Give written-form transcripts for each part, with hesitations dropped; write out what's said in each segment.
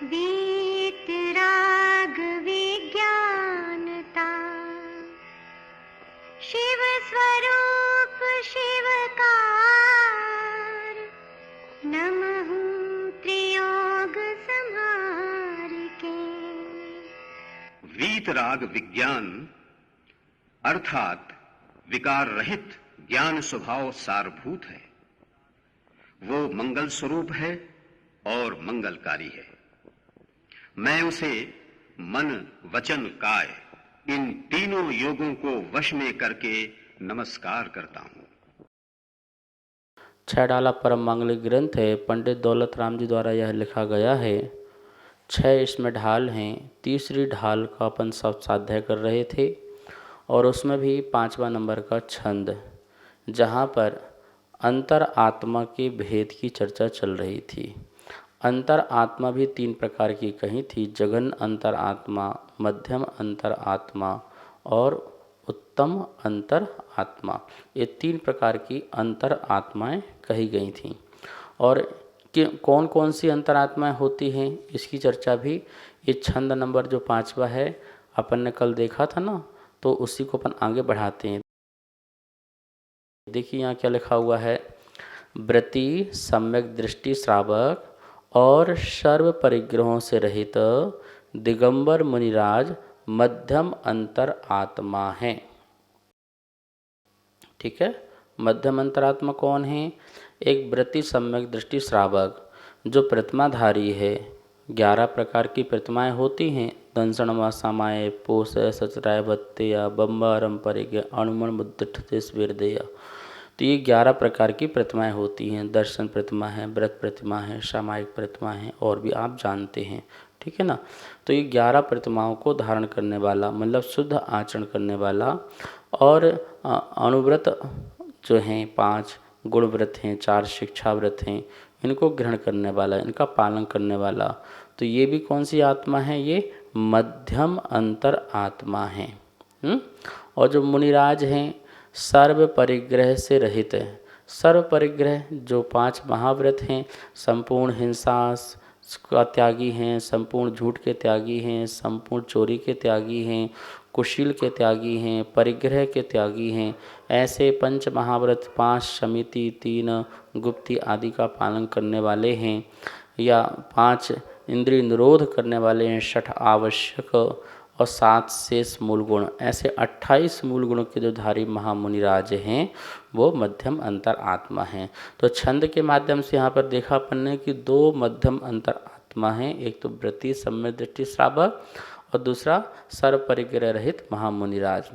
वीतराग विज्ञानता, शिव स्वरूप शिवकार, नमः त्रियोग संहार के। वीतराग विज्ञान अर्थात विकार रहित ज्ञान स्वभाव सारभूत है। वो मंगल स्वरूप है और मंगलकारी है। मैं उसे मन वचन काय इन तीनों योगों को वश में करके नमस्कार करता हूं। 6 डाला परम मांगलिक ग्रंथ है। पंडित दौलत राम जी द्वारा यह लिखा गया है। 6 इसमें ढाल हैं। तीसरी ढाल का अपन सब साध्य कर रहे थे और उसमें भी 5वां नंबर का छंद, जहाँ पर अंतर आत्मा के भेद की चर्चा चल रही थी। अंतर आत्मा भी 3 प्रकार की कही थी, जघन अंतर आत्मा, मध्यम अंतर आत्मा और उत्तम अंतर आत्मा। ये 3 प्रकार की अंतर आत्माएँ कही गई थीं। और कि कौन कौन सी अंतर आत्माएँ होती हैं इसकी चर्चा भी ये छंद नंबर जो 5वां है अपन ने कल देखा था ना, तो उसी को अपन आगे बढ़ाते हैं। देखिए यहाँ क्या लिखा हुआ है। व्रति सम्यक दृष्टि श्रावक और सर्व परिग्रहों से रहित दिगंबर मुनिराज मध्यम अंतर आत्मा है। ठीक है, मध्यम अंतरात्मा कौन है? एक व्रति सम्यक दृष्टि श्रावक जो प्रतिमाधारी है। 11 प्रकार की प्रतिमाएं होती हैं। दंसणमा समाये पोष सचराय भत्तेया बम्बारम परिज्ञ अणुमण मुद्दठते स्वीरदेया। तो ये 11 प्रकार की प्रतिमाएं होती हैं। दर्शन प्रतिमा है, व्रत प्रतिमा है, सामायिक प्रतिमा है और भी आप जानते हैं। ठीक है ना। तो ये 11 प्रतिमाओं को धारण करने वाला मतलब शुद्ध आचरण करने वाला और अनुव्रत जो हैं 5 गुण व्रत हैं, 4 शिक्षा व्रत हैं, इनको ग्रहण करने वाला, इनका पालन करने वाला। तो ये भी कौन सी आत्मा है? ये मध्यम अंतर आत्मा है। और जो मुनिराज हैं सर्व परिग्रह से रहित है। सर्व परिग्रह जो 5 महाव्रत हैं, संपूर्ण हिंसा का त्यागी हैं, संपूर्ण झूठ के त्यागी हैं, संपूर्ण चोरी के त्यागी हैं, कुशील के त्यागी हैं, परिग्रह के त्यागी हैं। ऐसे 5 महाव्रत, 5 समिति, 3 गुप्ती आदि का पालन करने वाले हैं, या 5 इंद्रिय निरोध करने वाले हैं, 6 आवश्यक और 7 शेष मूल गुण। ऐसे 28 मूल गुणों के जो धारी महामुनिराज हैं वो मध्यम अंतर आत्मा हैं। तो छंद के माध्यम से यहाँ पर देखा अपन ने कि 2 मध्यम अंतर आत्मा हैं। एक तो व्रति सम्यक दृष्टि श्रावक और दूसरा सर्व परिग्रह रहित महामुनिराज।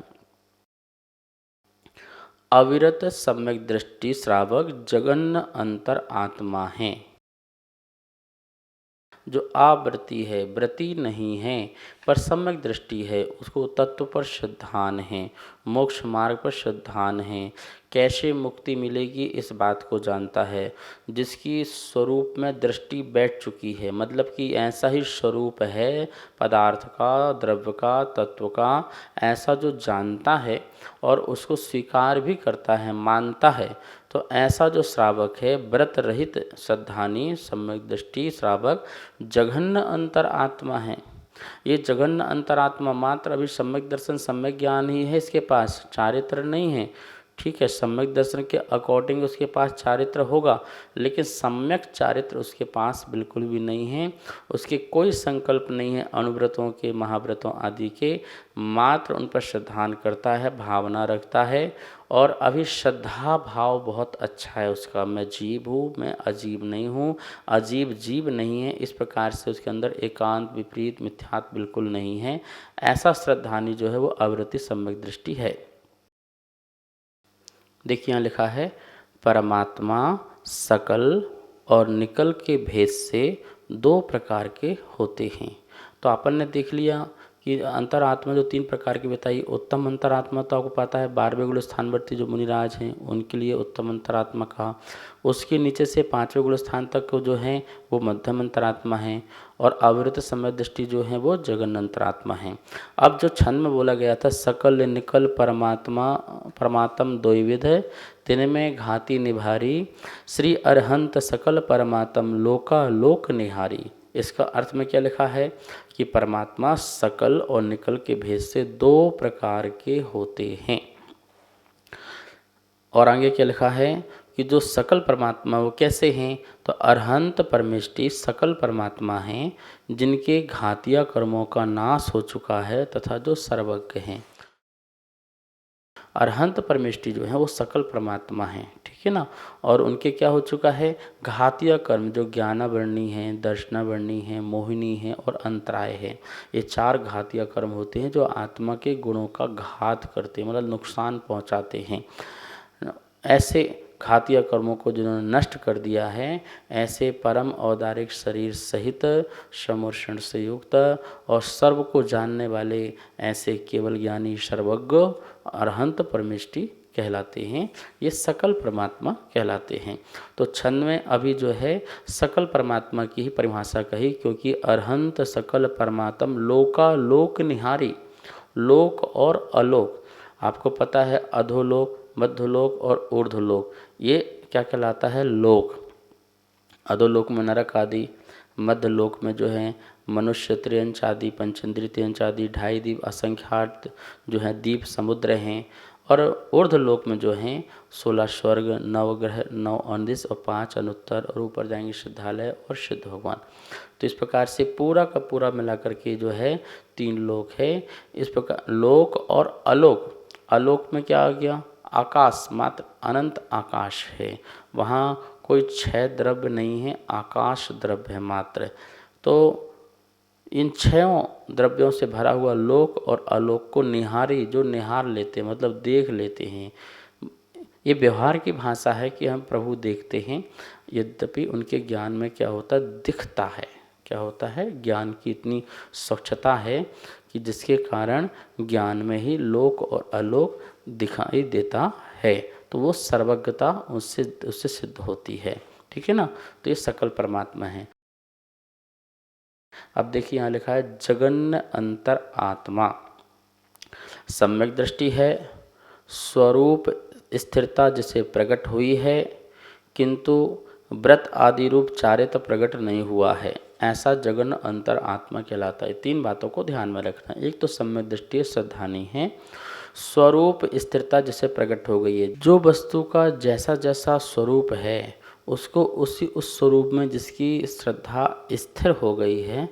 अविरत सम्यक दृष्टि श्रावक जगन्न अंतर आत्मा हैं। जो आवृत्ति है, व्रति नहीं है पर सम्यक दृष्टि है, उसको तत्व पर श्रद्धान है, मोक्ष मार्ग पर श्रद्धान है, कैसे मुक्ति मिलेगी इस बात को जानता है, जिसकी स्वरूप में दृष्टि बैठ चुकी है, मतलब कि ऐसा ही स्वरूप है पदार्थ का, द्रव्य का, तत्व का, ऐसा जो जानता है और उसको स्वीकार भी करता है, मानता है। तो ऐसा जो श्रावक है व्रत रहित श्रद्धानी सम्यक दृष्टि श्रावक जघन्य अंतर आत्मा है। ये जघन्य अंतरात्मा मात्र अभी सम्यक दर्शन सम्यक ज्ञान ही है, इसके पास चारित्र नहीं है। ठीक है, सम्यक दर्शन के अकॉर्डिंग उसके पास चारित्र होगा, लेकिन सम्यक चारित्र उसके पास बिल्कुल भी नहीं है। उसके कोई संकल्प नहीं है अनुव्रतों के, महाव्रतों आदि के, मात्र उन पर श्रद्धान करता है, भावना रखता है। और अभी श्रद्धा भाव बहुत अच्छा है उसका, मैं जीव हूँ, मैं अजीब नहीं हूँ, अजीब जीव नहीं है, इस प्रकार से उसके अंदर एकांत विपरीत मिथ्यात्व बिल्कुल नहीं है। ऐसा श्रद्धानी जो है वो अवृत्ति सम्यक दृष्टि है। देखिए यहाँ लिखा है परमात्मा सकल और निकल के भेद से 2 प्रकार के होते हैं। तो अपन ने देख लिया कि अंतरात्मा जो 3 प्रकार की बताई। उत्तम अंतरात्मा तो आपको पता है 12वें गुण स्थानवर्ती जो मुनिराज हैं उनके लिए उत्तम अंतरात्मा कहा। उसके नीचे से 5वें गुण स्थान तक जो हैं वो मध्यम अंतरात्मा हैं, और अविरत समय दृष्टि जो है वो जगन अंतरात्मा हैं। अब जो छंद में बोला गया था सकल निकल परमात्मा परमात्म द्वैविध तिन में घाती निभारी, श्री अरहंत सकल परमात्म लोका लोक निहारी। इसका अर्थ में क्या लिखा है कि परमात्मा सकल और निकल के भेद से दो प्रकार के होते हैं। और आगे क्या लिखा है कि जो सकल परमात्मा वो कैसे हैं, तो अरहंत परमेष्टि सकल परमात्मा हैं जिनके घातिया कर्मों का नाश हो चुका है तथा जो सर्वज्ञ हैं। अरहंत परमेष्टि जो है वो सकल परमात्मा हैं, ठीक है ना। और उनके क्या हो चुका है, घातिया कर्म जो ज्ञानावरणी हैं, दर्शनावरणी हैं, मोहिनी हैं और अंतराय है, ये चार घातिया कर्म होते हैं जो आत्मा के गुणों का घात करते हैं, मतलब नुकसान पहुंचाते हैं। ऐसे घातिया कर्मों को जिन्होंने नष्ट कर दिया है, ऐसे परम औदारिक शरीर सहित समर्षण से युक्त और सर्व को जानने वाले ऐसे केवल ज्ञानी सर्वज्ञ अरहंत परमेष्टि कहलाते हैं। ये सकल परमात्मा कहलाते हैं। तो छंद में अभी जो है सकल परमात्मा की ही परिभाषा कही, क्योंकि अरहंत सकल परमात्म लोकालोक निहारी, लोक और अलोक, आपको पता है अधोलोक, मध्यलोक और ऊर्ध्वलोक, ये क्या कहलाता है, लोक। अधोलोक में नरक आदि, मध्यलोक में जो है मनुष्य, त्रियंच आदि, पंचेंद्रिय त्रियंच आदि, ढाई द्वीप, असंख्यात जो है द्वीप समुद्र हैं, और ऊर्ध्वलोक में जो हैं 16 स्वर्ग, 9 ग्रह, 9 अंदिश और 5 अनुत्तर, और ऊपर जाएंगे सिद्धालय और सिद्ध भगवान। तो इस प्रकार से पूरा का पूरा मिलाकर के जो है 3 लोक है। इस प्रकार लोक और अलोक, अलोक में क्या आ गया, आकाश, मात्र अनंत आकाश है, वहाँ कोई क्षय द्रव्य नहीं है, आकाश द्रव्य है मात्र। तो इन छयों द्रव्यों से भरा हुआ लोक और अलोक को निहारी, जो निहार लेते हैं मतलब देख लेते हैं। ये व्यवहार की भाषा है कि हम प्रभु देखते हैं, यद्यपि उनके ज्ञान में क्या होता है, दिखता है। क्या होता है, ज्ञान की इतनी स्वच्छता है कि जिसके कारण ज्ञान में ही लोक और अलोक दिखाई देता है, तो वो सर्वज्ञता उससे सिद्ध होती है, ठीक है ना। तो ये सकल परमात्मा है। अब देखिए यहाँ लिखा है जगन्न अंतर आत्मा, सम्यक दृष्टि है, स्वरूप स्थिरता जिसे प्रकट हुई है, किंतु व्रत आदि रूप चारित्र प्रकट नहीं हुआ है, ऐसा जगन अंतर आत्मा कहलाता है। 3 बातों को ध्यान में रखना। एक तो सम्यक दृष्टि श्रद्धानी है, स्वरूप स्थिरता जिसे प्रकट हो गई है, जो वस्तु का जैसा जैसा स्वरूप है उसको उस स्वरूप में जिसकी श्रद्धा स्थिर हो गई है,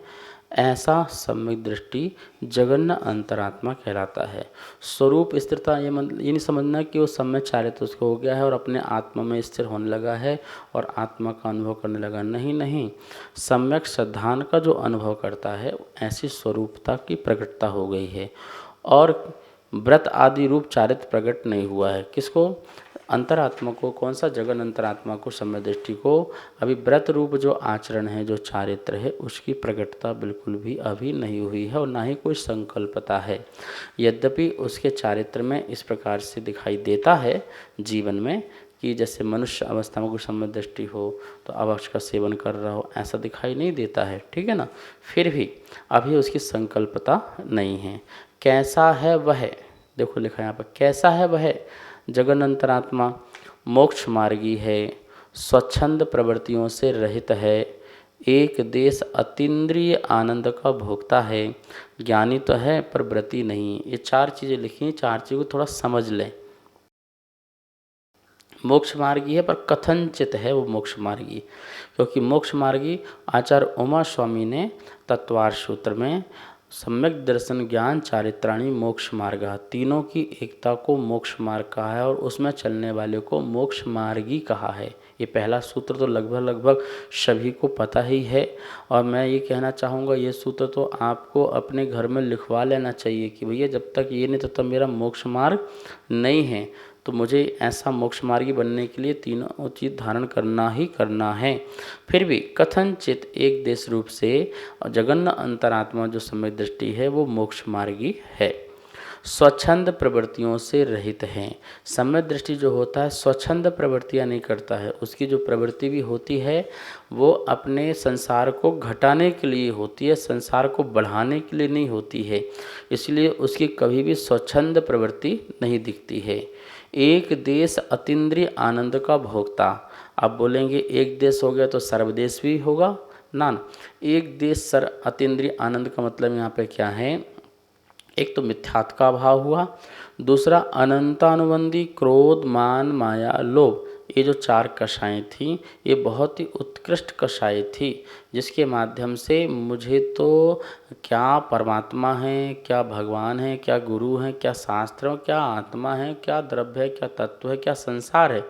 ऐसा सम्यक दृष्टि जगन्न अंतरात्मा कहलाता है। स्वरूप स्थिरता ये नहीं समझना कि वो सम्यक चारित्र उसको हो गया है और अपने आत्मा में स्थिर होने लगा है और आत्मा का अनुभव करने लगा, नहीं नहीं, सम्यक श्रद्धान का जो अनुभव करता है ऐसी स्वरूपता की प्रकटता हो गई है। और व्रत आदि रूप चारित्र प्रकट नहीं हुआ है। किसको, अंतरात्मा को। कौन सा, जगन अंतरात्मा को, सम्यक दृष्टि को। अभी व्रत रूप जो आचरण है, जो चारित्र है, उसकी प्रकटता बिल्कुल भी अभी नहीं हुई है और ना ही कोई संकल्पता है। यद्यपि उसके चारित्र में इस प्रकार से दिखाई देता है जीवन में कि जैसे मनुष्य अवस्था में कोई सम्यक दृष्टि हो तो अवक्ष का सेवन कर रहा हो, ऐसा दिखाई नहीं देता है, ठीक है ना। फिर भी अभी उसकी संकल्पता नहीं है। कैसा है वह, देखो लिखा यहाँ पर, कैसा है वह जगन अंतरात्मा, मोक्ष मार्गी है, स्वच्छंद प्रवृत्तियों से रहित है, एक देश अतीन्द्रिय आनंद का भोक्ता है, ज्ञानी तो है पर व्रती नहीं। ये 4 चीज़ें लिखी हैं, 4 चीज़ों को थोड़ा समझ लें। मोक्ष मार्गी है पर कथनचित है वो मोक्ष मार्गी, क्योंकि मोक्ष मार्गी आचार्य उमा स्वामी ने तत्वार्थ सूत्र में सम्यक दर्शन ज्ञान चारित्राणी मोक्ष मार्ग, तीनों की एकता को मोक्ष मार्ग कहा है और उसमें चलने वाले को मोक्ष मार्गी कहा है। ये पहला सूत्र तो लगभग सभी को पता ही है और मैं ये कहना चाहूँगा ये सूत्र तो आपको अपने घर में लिखवा लेना चाहिए कि भैया जब तक ये नहीं तब तक मेरा मोक्ष मार्ग नहीं है, तो मुझे ऐसा मोक्ष मार्गी बनने के लिए तीनों चीज़ धारण करना ही करना है। फिर भी कथनचित एक देश रूप से जगन्न अंतरात्मा जो सम्यक दृष्टि है वो मोक्ष मार्गी है, स्वच्छंद प्रवृत्तियों से रहित हैं। सम्यक दृष्टि जो होता है स्वच्छंद प्रवृत्तियाँ नहीं करता है, उसकी जो प्रवृत्ति भी होती है वो अपने संसार को घटाने के लिए होती है, संसार को बढ़ाने के लिए नहीं होती है, इसलिए उसकी कभी भी स्वच्छंद प्रवृत्ति नहीं दिखती है। एक देश अतीन्द्रिय आनंद का भोक्ता, आप बोलेंगे एक देश हो गया तो सर्वदेश भी होगा, ना ना, एक देश सर अतीन्द्रिय आनंद का मतलब यहाँ पे क्या है? एक तो मिथ्यात्व का अभाव हुआ, दूसरा अनंतानुबंधी क्रोध, मान, माया, लोभ, ये जो 4 कषायें थीं, ये बहुत ही उत्कृष्ट कषायें थी, जिसके माध्यम से मुझे तो क्या परमात्मा है, क्या भगवान है, क्या गुरु है, क्या शास्त्र है, क्या आत्मा है, क्या द्रव्य है, क्या तत्व है, क्या संसार है,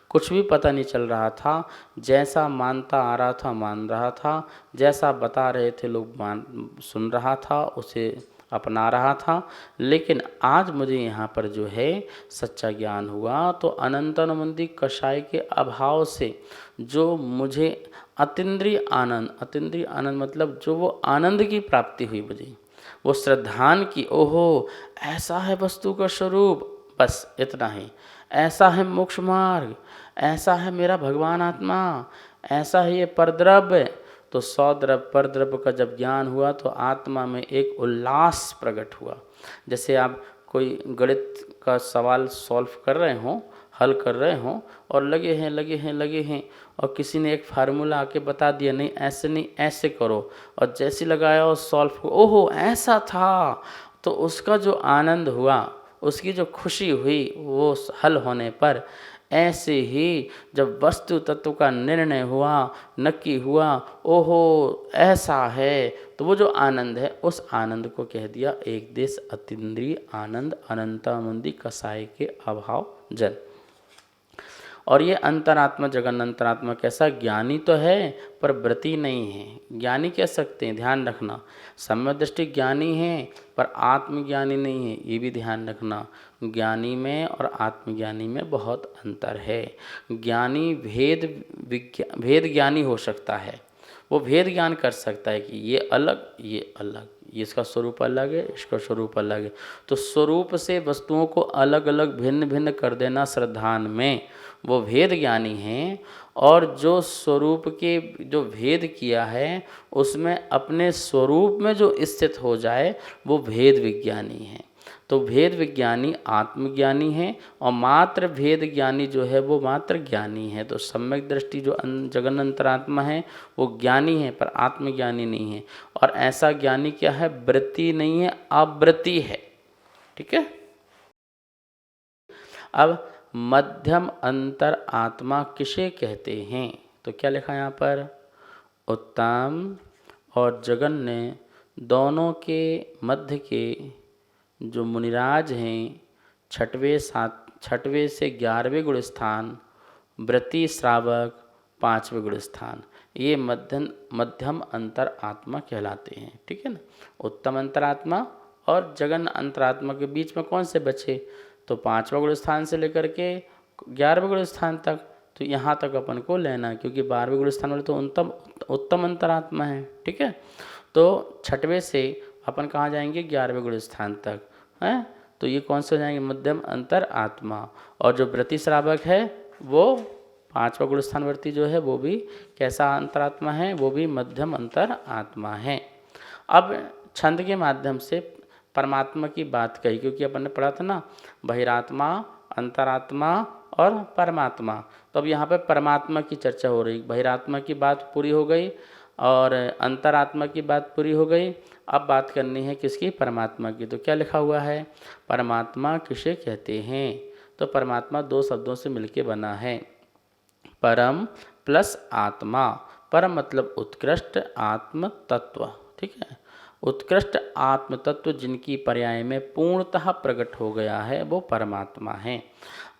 कुछ भी पता नहीं चल रहा था। जैसा मानता आ रहा था मान रहा था, जैसा बता रहे थे लोग सुन रहा था, उसे अपना रहा था। लेकिन आज मुझे यहाँ पर जो है सच्चा ज्ञान हुआ, तो अनंतानुबंधी कषाय के अभाव से जो मुझे अतीन्द्रिय आनंद मतलब जो वो आनंद की प्राप्ति हुई मुझे, वो श्रद्धान की, ओहो ऐसा है वस्तु का स्वरूप, बस इतना ही, ऐसा है मोक्ष मार्ग, ऐसा है मेरा भगवान आत्मा, ऐसा है ये परद्रव्य। तो सौद्रव्य परद्रव्य का जब ज्ञान हुआ तो आत्मा में एक उल्लास प्रकट हुआ। जैसे आप कोई गणित का सवाल सॉल्व कर रहे हों, हल कर रहे हों, और लगे हैं और किसी ने एक फार्मूला आके बता दिया, नहीं ऐसे करो, और जैसे लगाया और सॉल्व, ओहो ऐसा था, तो उसका जो आनंद हुआ, उसकी जो खुशी हुई वो हल होने पर, ऐसे ही जब वस्तु तत्व का निर्णय हुआ, नक्की हुआ, ओहो ऐसा है, तो वो जो आनंद है, उस आनंद को कह दिया एक देश अतीन्द्रिय आनंद, अनंतानुबंधी कषाय के अभाव जन। और ये अंतरात्मा, जगन अंतरात्मा कैसा? ज्ञानी तो है पर व्रती नहीं है। ज्ञानी कह सकते हैं, ध्यान रखना, सम्यक दृष्टि ज्ञानी है पर आत्मज्ञानी नहीं है, ये भी ध्यान रखना। ज्ञानी में और आत्मज्ञानी में बहुत अंतर है। ज्ञानी भेद ज्ञानी हो सकता है, वो भेद ज्ञान कर सकता है कि ये अलग, ये अलग, ये इसका स्वरूप अलग है, इसका स्वरूप अलग है। तो स्वरूप से वस्तुओं को अलग अलग भिन्न भिन्न कर देना श्रद्धान में, वो भेद ज्ञानी हैं। और जो स्वरूप के जो भेद किया है उसमें अपने स्वरूप में जो स्थित हो जाए वो भेद विज्ञानी है। तो भेद विज्ञानी आत्मज्ञानी है और मात्र भेद ज्ञानी जो है वो मात्र ज्ञानी है। तो सम्यक दृष्टि जो जगन अंतरात्मा है वो ज्ञानी है पर आत्मज्ञानी नहीं है। और ऐसा ज्ञानी क्या है? वृत्ति नहीं है, आवृत्ति है। ठीक है। अब मध्यम अंतर आत्मा किसे कहते हैं? तो क्या लिखा यहाँ पर? उत्तम और जगन ने दोनों के मध्य के जो मुनिराज हैं, छठवें से 11वें गुण स्थान, व्रती श्रावक 5वें गुण स्थान, ये मध्यम अंतर आत्मा कहलाते हैं। ठीक है ना। उत्तम अंतरात्मा और जगन अंतरात्मा के बीच में कौन से बचे? तो 5वां गुण स्थान से लेकर के 11वें गुण स्थान तक, तो यहाँ तक अपन को लेना, क्योंकि 12वें गुण स्थान वाले तो उत्तम अंतरात्मा है। ठीक है। तो 6वें से अपन कहाँ जाएंगे? 11वें गुण स्थान तक हैं। तो ये कौन से हो जाएंगे? मध्यम अंतर आत्मा। और जो व्रती श्रावक है वो 5वां गुण स्थान वर्ती जो है वो भी कैसा अंतरात्मा है? वो भी मध्यम अंतर आत्मा है। अब छंद के माध्यम से परमात्मा की बात कही, क्योंकि अपन ने पढ़ा था ना बहिरात्मा, अंतरात्मा और परमात्मा। तो अब यहाँ पे परमात्मा की चर्चा हो रही। बहिरात्मा की बात पूरी हो गई और अंतरात्मा की बात पूरी हो गई। अब बात करनी है किसकी? परमात्मा की। तो क्या लिखा हुआ है? परमात्मा किसे कहते हैं? तो परमात्मा 2 शब्दों से मिलके बना है, परम प्लस आत्मा। परम मतलब उत्कृष्ट, आत्म तत्व। ठीक है। उत्कृष्ट आत्म तत्व जिनकी पर्याय में पूर्णतः प्रकट हो गया है वो परमात्मा है।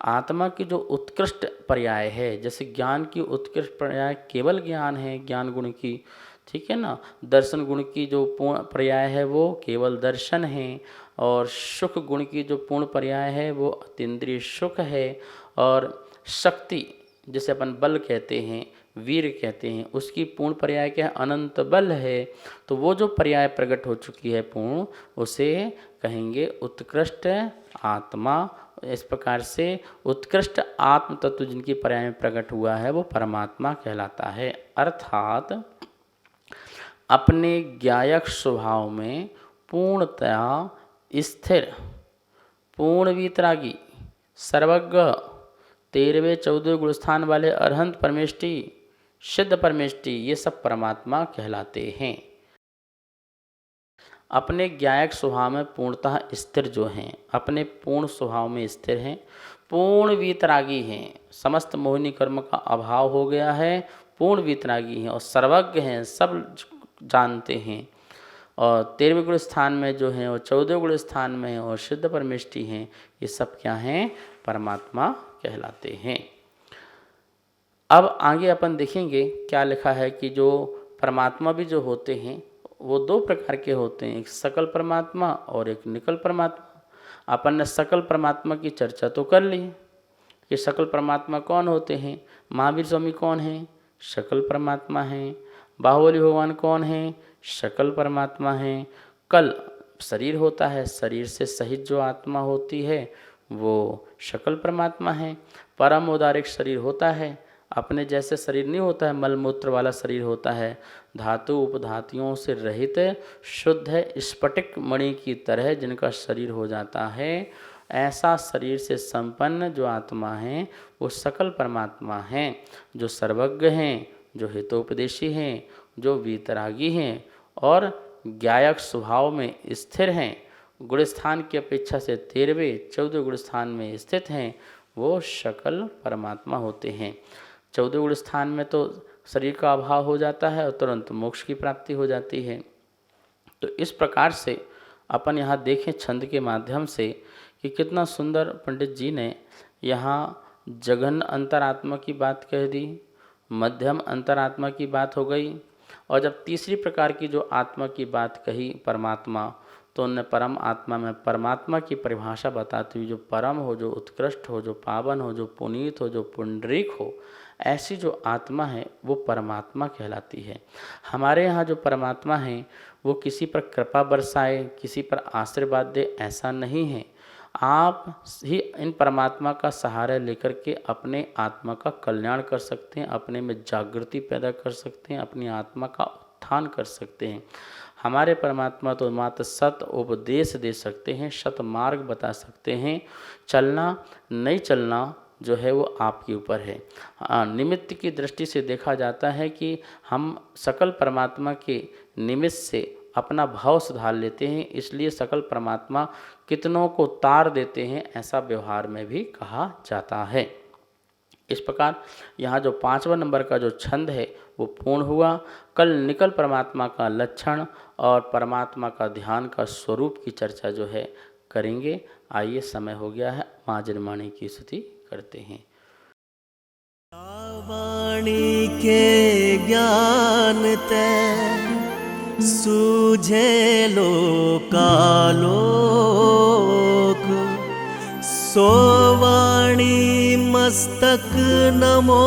आत्मा की जो उत्कृष्ट पर्याय है, जैसे ज्ञान की उत्कृष्ट पर्याय केवल ज्ञान है, ज्ञान गुण की। ठीक है ना। दर्शन गुण की जो पूर्ण पर्याय है वो केवल दर्शन है। और सुख गुण की जो पूर्ण पर्याय है वो अतीन्द्रिय सुख है। और शक्ति जिसे अपन बल कहते हैं, वीर कहते हैं, उसकी पूर्ण पर्याय क्या है? अनंत बल है। तो वो जो पर्याय प्रकट हो चुकी है पूर्ण, उसे कहेंगे उत्कृष्ट आत्मा। इस प्रकार से उत्कृष्ट आत्म तत्व जिनकी पर्याय में प्रकट हुआ है वो परमात्मा कहलाता है। अर्थात अपने ज्ञायक स्वभाव में पूर्णतया स्थिर, पूर्ण वीतरागी, सर्वज्ञ, 13वें 14वें गुण स्थान वाले अरहंत परमेष्टि, सिद्ध परमेष्टि, ये सब परमात्मा कहलाते हैं। अपने ज्ञायक स्वभाव में पूर्णतः स्थिर जो हैं, अपने पूर्ण स्वभाव में स्थिर हैं, पूर्ण वीतरागी हैं, समस्त मोहिनी कर्म का अभाव हो गया है, पूर्ण वीतरागी हैं और सर्वज्ञ हैं, सब जानते हैं। और 13वें गुण स्थान में जो हैं और 14वें गुण स्थान में हैं और सिद्ध परमेष्टि हैं, ये सब क्या हैं? परमात्मा कहलाते हैं। अब आगे अपन देखेंगे क्या लिखा है कि जो परमात्मा भी जो होते हैं वो दो प्रकार के होते हैं, एक सकल परमात्मा और एक निकल परमात्मा। अपन ने सकल परमात्मा की चर्चा तो कर ली कि सकल परमात्मा कौन होते हैं। महावीर स्वामी कौन हैं? सकल परमात्मा हैं। बाहुबली भगवान कौन हैं? सकल परमात्मा हैं। कल शरीर होता है, शरीर से सहित जो आत्मा होती है वो सकल परमात्मा है। परम उदारिक शरीर होता है, अपने जैसे शरीर नहीं होता है, मलमूत्र वाला शरीर होता है, धातु उपधातुओं से रहित शुद्ध है, स्फटिक मणि की तरह जिनका शरीर हो जाता है। ऐसा शरीर से संपन्न जो आत्मा है वो सकल परमात्मा हैं, जो सर्वज्ञ हैं, जो हितोपदेशी हैं, जो वीतरागी हैं और ज्ञायक स्वभाव में स्थिर हैं, गुण स्थान की अपेक्षा से 13वें 14वें गुण स्थान में स्थित हैं, वो सकल परमात्मा होते हैं। 14वें गुण स्थान में तो शरीर का अभाव हो जाता है और तुरंत मोक्ष की प्राप्ति हो जाती है। तो इस प्रकार से अपन यहाँ देखें छंद के माध्यम से कि कितना सुंदर पंडित जी ने यहाँ जघन अंतरात्मा की बात कह दी, मध्यम अंतरात्मा की बात हो गई, और जब तीसरी प्रकार की जो आत्मा की बात कही परमात्मा, तो उनने परम आत्मा में परमात्मा की परिभाषा बताती हुई जो परम हो, जो उत्कृष्ट हो, जो पावन हो, जो पुनीत हो, जो पुंडरीक हो, ऐसी जो आत्मा है वो परमात्मा कहलाती है। हमारे यहाँ जो परमात्मा है वो किसी पर कृपा बरसाए, किसी पर आशीर्वाद दे, ऐसा नहीं है। आप ही इन परमात्मा का सहारा लेकर के अपने आत्मा का कल्याण कर सकते हैं, अपने में जागृति पैदा कर सकते हैं, अपनी आत्मा का उत्थान कर सकते हैं। हमारे परमात्मा तो मात्र सत उपदेश दे सकते हैं, सत मार्ग बता सकते हैं। चलना नहीं चलना जो है वो आपके ऊपर है। निमित्त की दृष्टि से देखा जाता है कि हम सकल परमात्मा के निमित्त से अपना भाव सुधार लेते हैं, इसलिए सकल परमात्मा कितनों को तार देते हैं, ऐसा व्यवहार में भी कहा जाता है। इस प्रकार यहाँ जो 5वां नंबर का जो छंद है वो पूर्ण हुआ। कल निकल परमात्मा का लक्षण और परमात्मा का ध्यान का स्वरूप की चर्चा जो है करेंगे। आइए, समय हो गया है, माँ जनमाणी की स्तुति करते हैं। वाणी के ज्ञान ते सूझे लोकालोक, सो वाणी मस्तक नमो,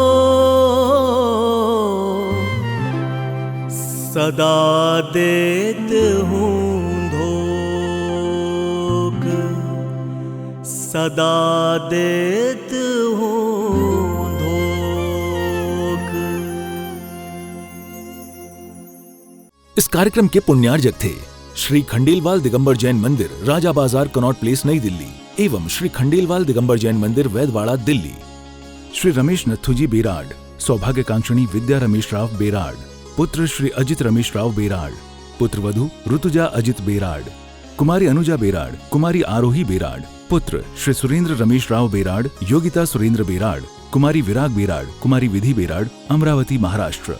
सदा देत हूँ धोख, सदा देत हूँ धोख। इस कार्यक्रम के पुण्यार्जक थे श्री खंडेलवाल दिगंबर जैन मंदिर, राजा बाजार, कनॉट प्लेस, नई दिल्ली, एवं श्री खंडेलवाल दिगंबर जैन मंदिर, वैदवाड़ा, दिल्ली। श्री रमेश नथुजी बेराड, सौभाग्यकांक्षिणी विद्या रमेश राव बेराड, पुत्र श्री अजित रमेश राव बेराड, पुत्र वधु ऋतुजा अजित बेराड, कुमारी अनुजा बेराड, कुमारी आरोही बेराड, पुत्र श्री सुरेंद्र रमेश राव बेराड, योगिता सुरेंद्र बेराड, कुमारी विराग बेराड, कुमारी विधि बेराड, अमरावती, महाराष्ट्र।